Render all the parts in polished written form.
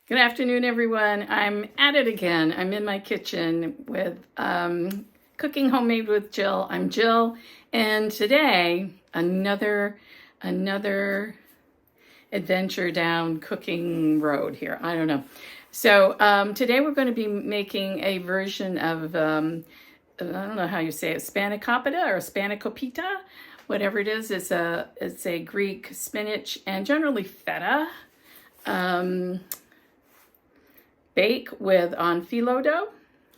Good afternoon, everyone. I'm at it again. I'm in my kitchen with Cooking Homemade with Jill. I'm Jill, and today another adventure down cooking road here. I don't know. So today we're going to be making a version of I don't know how you say it, Spanakopita or Spanakopita, whatever it is. It's a Greek spinach and generally feta. Bake on phyllo dough,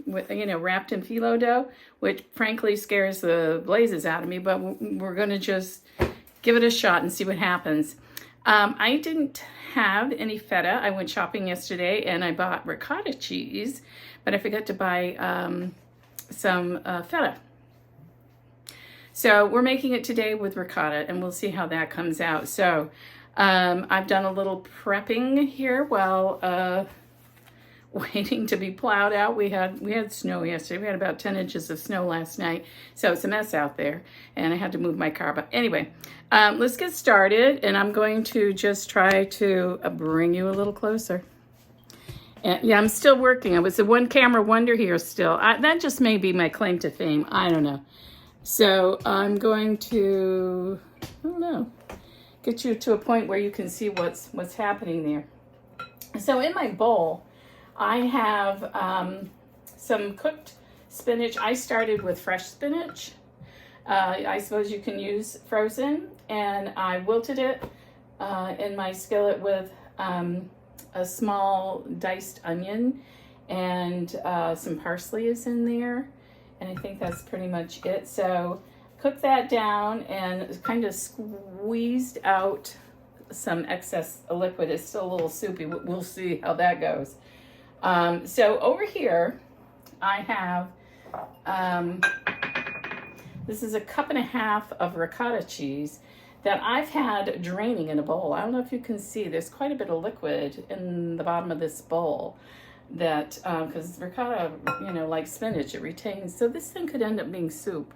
wrapped in phyllo dough, which frankly scares the blazes out of me, but we're going to just give it a shot and see what happens. I didn't have any feta. I went shopping yesterday and I bought ricotta cheese, but I forgot to buy some feta. So we're making it today with ricotta and we'll see how that comes out. So I've done a little prepping here while waiting to be plowed out. We had snow yesterday. We had about 10 inches of snow last night, so it's a mess out there, and I had to move my car. But anyway, let's get started, and I'm going to just try to bring you a little closer. And yeah, I'm still working. I was a one-camera wonder here still. That just may be my claim to fame. I don't know. So I'm going to, I don't know, get you to a point where you can see what's happening there. So in my bowl, I have some cooked spinach. I started with fresh spinach. I suppose you can use frozen. And I wilted it in my skillet with a small diced onion, and some parsley is in there. And I think that's pretty much it. So cook that down and kind of squeezed out some excess liquid. It's still a little soupy. We'll see how that goes. So over here, I have, this is a cup and a half of ricotta cheese that I've had draining in a bowl. I don't know if you can see, there's quite a bit of liquid in the bottom of this bowl that, because ricotta, like spinach, it retains. So this thing could end up being soup.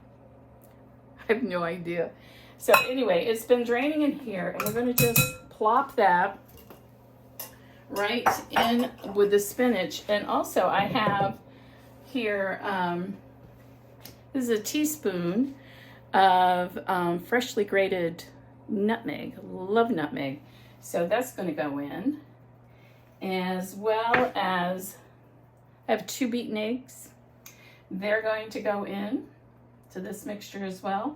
I have no idea. So anyway, it's been draining in here, and we're going to just plop that right in with the spinach. And also I have here, this is a teaspoon of freshly grated nutmeg. Love nutmeg. So that's going to go in, as well as I have 2 beaten eggs. They're going to go in to this mixture as well.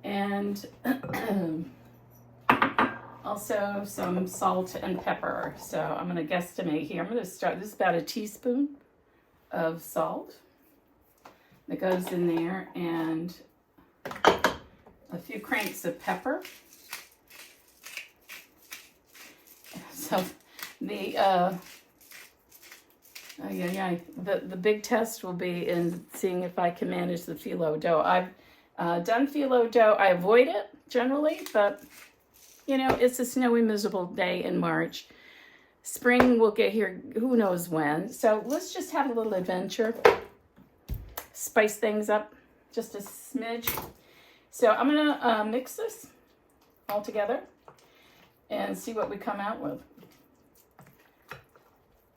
And also some salt and pepper. So I'm going to guesstimate here. I'm going to start, this is about a teaspoon of salt that goes in there, and a few cranks of pepper. So the the big test will be in seeing if I can manage the phyllo dough. I've done phyllo dough. I avoid it generally, but it's a snowy, miserable day in March. Spring will get here who knows when. So let's just have a little adventure. Spice things up just a smidge. So I'm going to mix this all together and see what we come out with.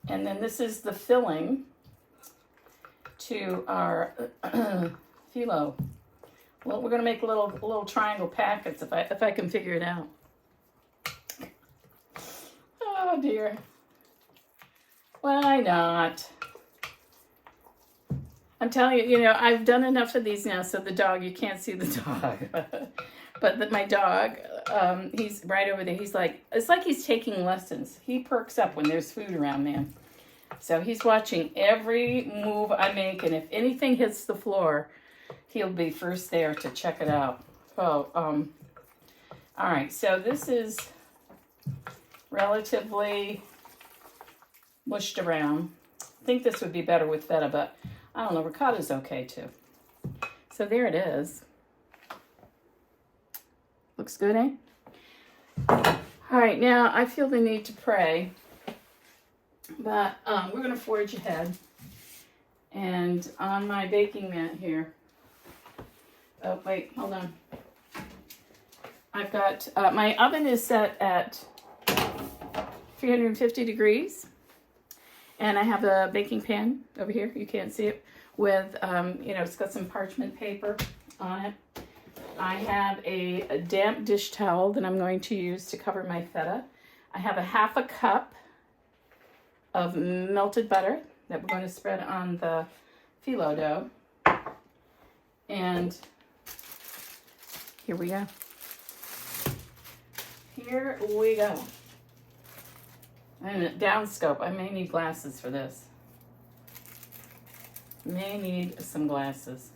And then this is the filling to our phyllo. Well, we're going to make little triangle packets if I can figure it out. Oh dear. Why not? I'm telling you, I've done enough of these now, so the dog, you can't see the dog. But my dog, he's right over there. He's like, it's like he's taking lessons. He perks up when there's food around, man. So he's watching every move I make, and if anything hits the floor, he'll be first there to check it out. So, all right, so this is relatively mushed around. I think this would be better with feta, but I don't know, ricotta's okay too. So there it is. Looks good, eh? All right, now I feel the need to pray, but we're gonna forge ahead. And on my baking mat here, oh wait, hold on. I've got, my oven is set at 350 degrees. And I have a baking pan over here. You can't see it. With, you know, it's got some parchment paper on it. I have a damp dish towel that I'm going to use to cover my feta. I have a half a cup of melted butter that we're going to spread on the phyllo dough. And here we go. Here we go. And a downscope. I may need glasses for this. May need some glasses.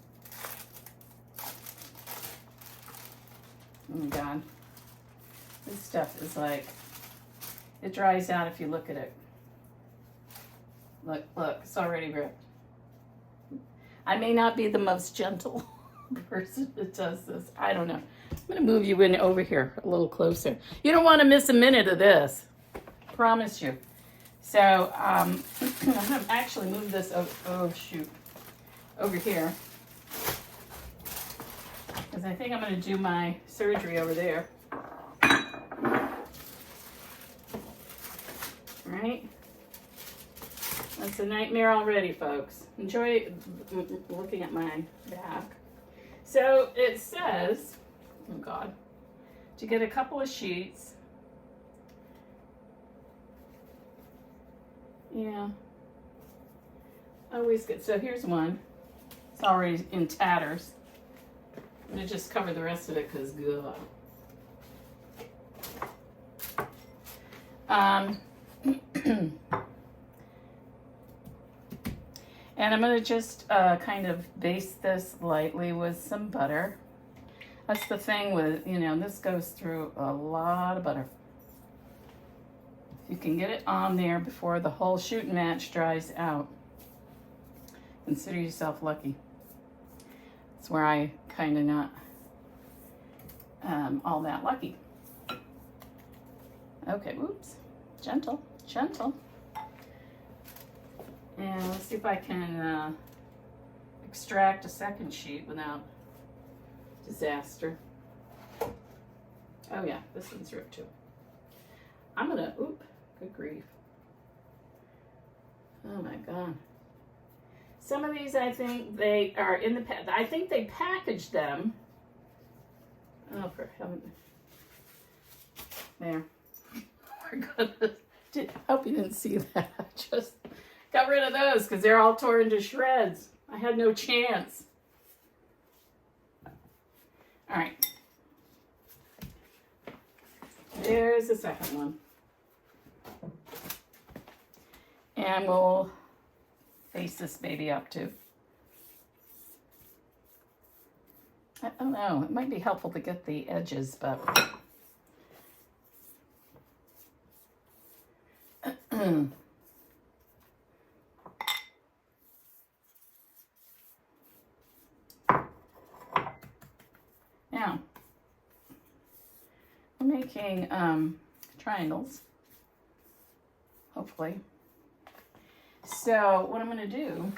Oh my God. This stuff is like, it dries out if you look at it. Look, it's already ripped. I may not be the most gentle person that does this. I don't know. I'm going to move you in over here a little closer. You don't want to miss a minute of this. Promise you. So, I'm going to actually move this over here. Because I think I'm going to do my surgery over there. Alright? That's a nightmare already, folks. Enjoy looking at my back. So it says, oh God, to get a couple of sheets. Yeah. Always good. So here's one. It's already in tatters. I'm going to just cover the rest of it because good. And I'm going to just kind of baste this lightly with some butter. That's the thing with, you know, this goes through a lot of butter. If you can get it on there before the whole shoot and match dries out, consider yourself lucky. That's where I kind of not all that lucky. Okay, whoops. Gentle, gentle. And let's see if I can extract a second sheet without disaster. Oh yeah, this one's ripped too. I'm gonna, oop, good grief. Oh my God. Some of these, I think they are in the, I think they packaged them. Oh, for heaven. There. We're gonna, hope you didn't see that. Just got rid of those because they're all torn to shreds. I had no chance. All right. There's the second one. And we'll face this baby up too. I don't know. It might be helpful to get the edges, but now I'm making triangles, hopefully. So what I'm going to do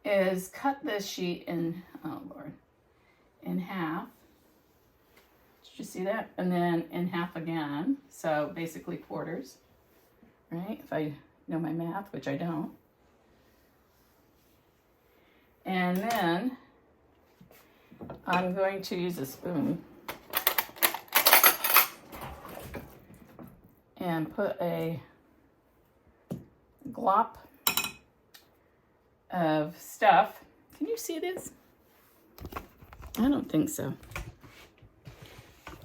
is cut this sheet in, oh Lord, in half. Did you see that? And then in half again. So basically quarters, right? If I know my math, which I don't. And then I'm going to use a spoon and put a glop of stuff. Can you see this? I don't think so.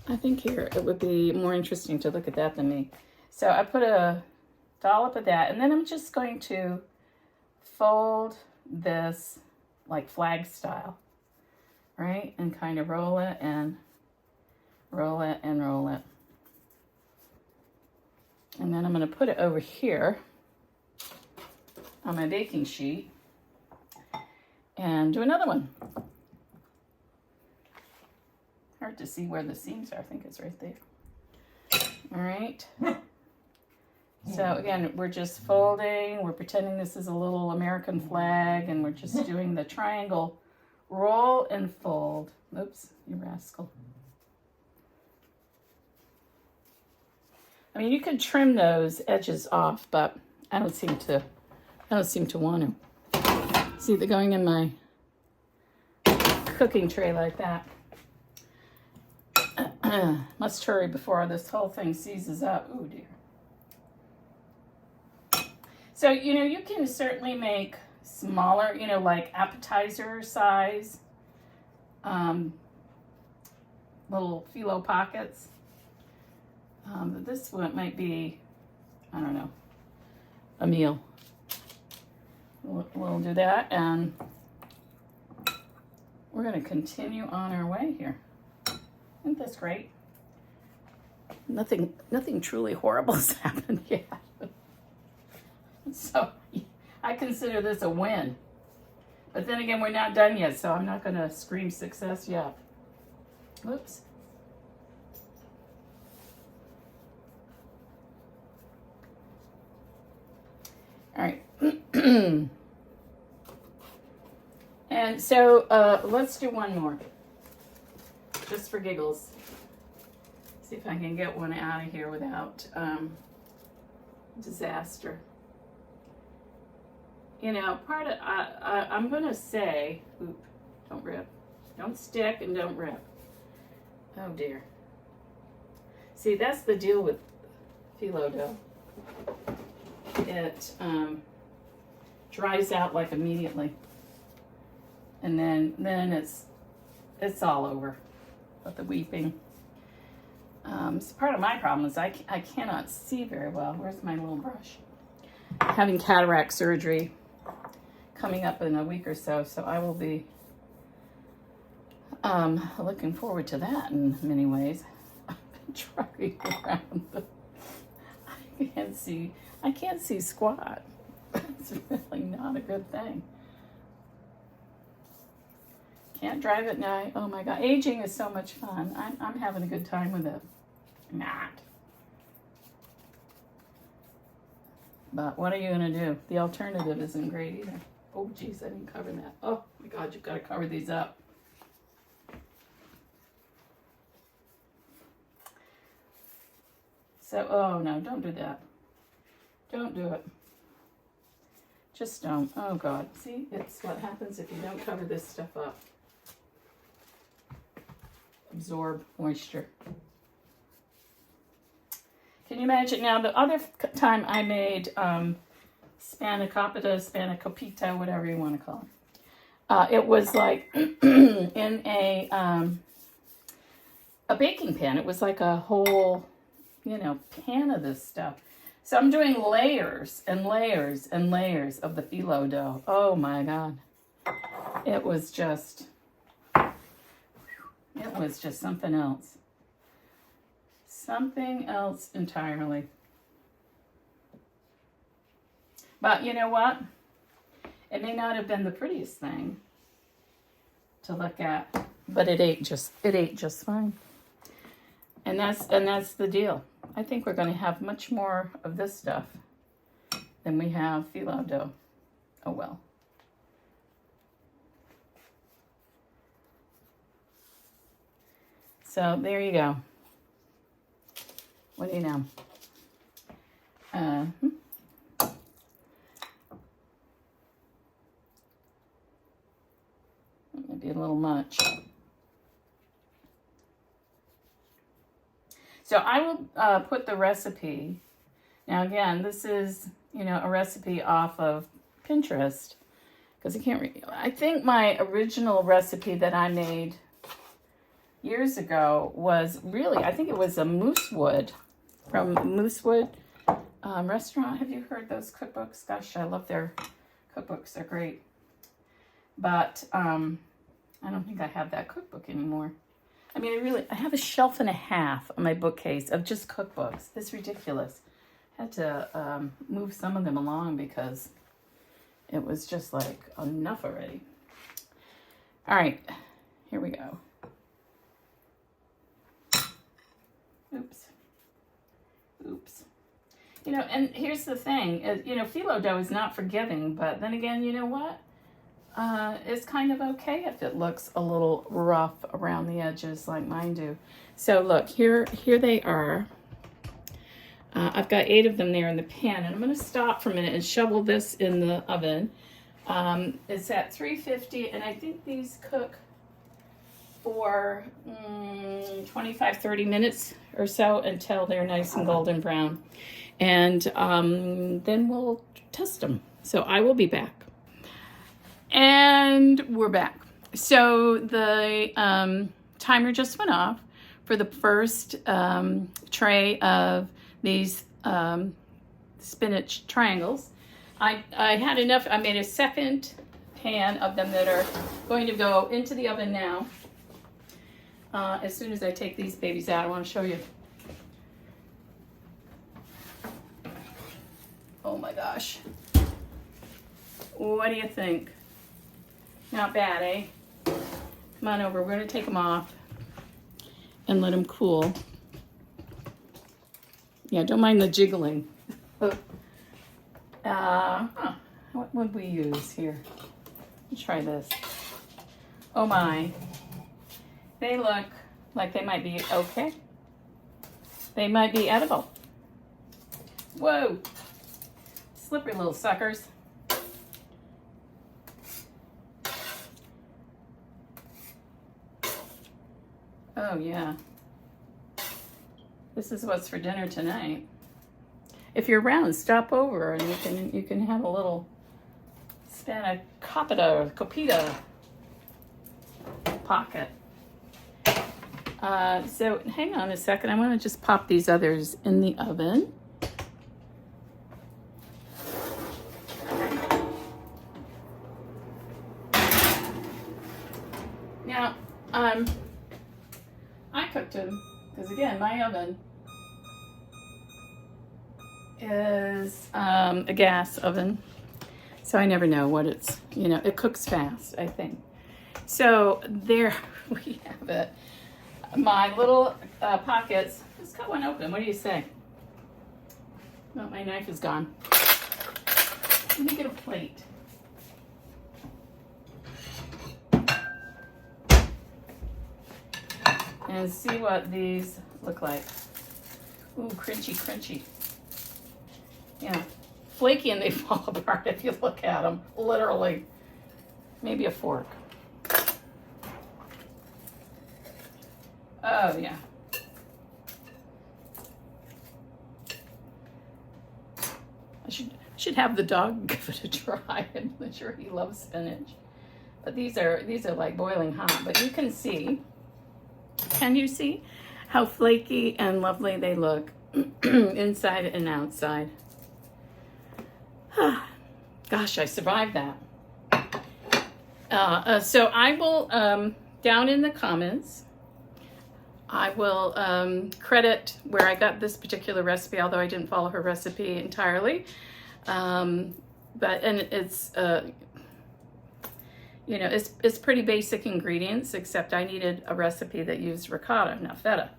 I think here it would be more interesting to look at that than me. So I put a dollop of that, and then I'm just going to fold this like flag style, right? And kind of roll it and roll it and roll it. And then I'm going to put it over here on my baking sheet and do another one. Hard to see where the seams are. I think it's right there. All right. So again, we're just folding. We're pretending this is a little American flag, and we're just doing the triangle roll and fold. Oops, you rascal. I mean, you could trim those edges off, but I don't seem to want to. See, they're going in my cooking tray like that. Must hurry before this whole thing seizes up. Oh dear. So, you know, you can certainly make smaller, you know, like appetizer size little phyllo pockets. But this one might be, I don't know, a meal. We'll do that, and we're going to continue on our way here. Isn't this great? Nothing truly horrible has happened yet. So I consider this a win. But then again, we're not done yet, so I'm not going to scream success yet. Whoops. All right. And so let's do one more, just for giggles. See if I can get one out of here without disaster. You know, part of, I'm going to say, oop, don't rip. Don't stick and don't rip. Oh dear. See, that's the deal with phyllo dough. It dries out like immediately. And then it's all over with the weeping. So part of my problem is I cannot see very well. Where's my little brush? Having cataract surgery coming up in a week or so, so I will be looking forward to that in many ways. I've been driving around. I can't see squat. It's really not a good thing. Can't drive at night. Oh my God, aging is so much fun. I'm having a good time with it. Not. But what are you gonna do? The alternative isn't great either. Oh geez, I didn't cover that. Oh my God, you've got to cover these up. So, oh no, don't do that. Don't do it. Just don't. Oh God, see, it's what happens if you don't cover this stuff up. Absorb moisture. Can you imagine now? The other time I made Spanakopita, whatever you want to call it. It was like in a baking pan. It was like a whole, you know, pan of this stuff. So I'm doing layers and layers and layers of the phyllo dough. Oh my God. It was just something else. Something else entirely. But you know what? It may not have been the prettiest thing to look at, but it ate just fine. And that's the deal. I think we're going to have much more of this stuff than we have phyllo dough. Oh well. So there you go. What do you know? Maybe a little much. So I will put the recipe. Now again, this is, you know, a recipe off of Pinterest because I can't I think my original recipe that I made years ago was really, I think it was a moosewood from Moosewood restaurant. Have you heard those cookbooks? Gosh, I love their cookbooks. They're great. But I don't think I have that cookbook anymore. I mean, I have a shelf and a half on my bookcase of just cookbooks. It's ridiculous. I had to move some of them along because it was just like enough already. All right, here we go. Oops. You know, and here's the thing. You know, phyllo dough is not forgiving, but then again, you know what? It's kind of okay if it looks a little rough around the edges like mine do. So look, here they are. I've got 8 of them there in the pan, and I'm going to stop for a minute and shovel this in the oven. It's at 350, and I think these cook for 25-30 minutes or so until they're nice and golden brown. And then we'll test them. So I will be back. And we're back. So the timer just went off for the first tray of these spinach triangles. I had enough. I made a second pan of them that are going to go into the oven now. As soon as I take these babies out, I want to show you. Oh my gosh. What do you think? Not bad, eh? Come on over. We're going to take them off and let them cool. Yeah, don't mind the jiggling. What would we use here? Let's try this. Oh my. They look like they might be okay. They might be edible. Whoa. Slippery little suckers. Oh yeah. This is what's for dinner tonight. If you're around, stop over and you can have a little Spanakopita pocket. So hang on a second. I want to just pop these others in the oven. Now, I cooked them because again, my oven is a gas oven, so I never know what it's, it cooks fast, I think. So there we have it. My little pockets. Let's cut one open. What do you say? Oh, my knife is gone. Let me get a plate. And see what these look like. Ooh, crunchy, crunchy. Yeah, flaky, and they fall apart if you look at them, literally. Maybe a fork. Oh, yeah. I should have the dog give it a try. I'm sure he loves spinach. But these are like boiling hot. But you can see, can you see how flaky and lovely they look inside and outside? Gosh, I survived that. So I will, down in the comments, I will credit where I got this particular recipe, although I didn't follow her recipe entirely. But it's, it's pretty basic ingredients, except I needed a recipe that used ricotta, not feta.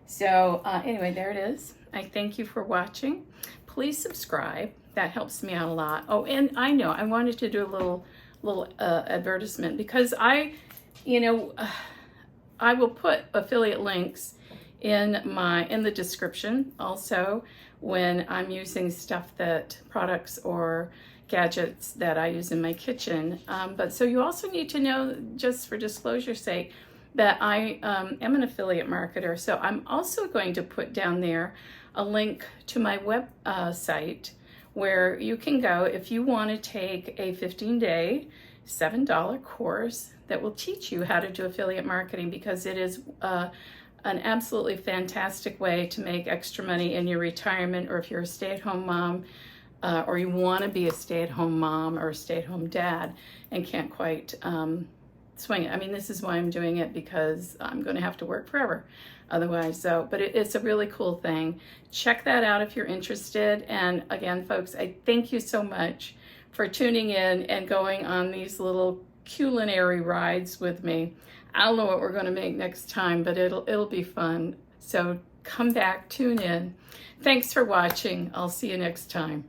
So anyway, there it is. I thank you for watching. Please subscribe. That helps me out a lot. Oh, and I know I wanted to do a little advertisement because I will put affiliate links in the description also when I'm using products or gadgets that I use in my kitchen. But so you also need to know, just for disclosure's sake, that I am an affiliate marketer. So I'm also going to put down there a link to my website where you can go if you want to take a 15-day, $7 course that will teach you how to do affiliate marketing, because it is an absolutely fantastic way to make extra money in your retirement, or if you're a stay-at-home mom, or you want to be a stay-at-home mom or a stay-at-home dad and can't quite swing it. I mean, this is why I'm doing it, because I'm going to have to work forever otherwise. So, but it's a really cool thing. Check that out if you're interested. And again, folks, I thank you so much for tuning in and going on these little culinary rides with me. I don't know what we're going to make next time, but it'll be fun. So come back, tune in. Thanks for watching. I'll see you next time.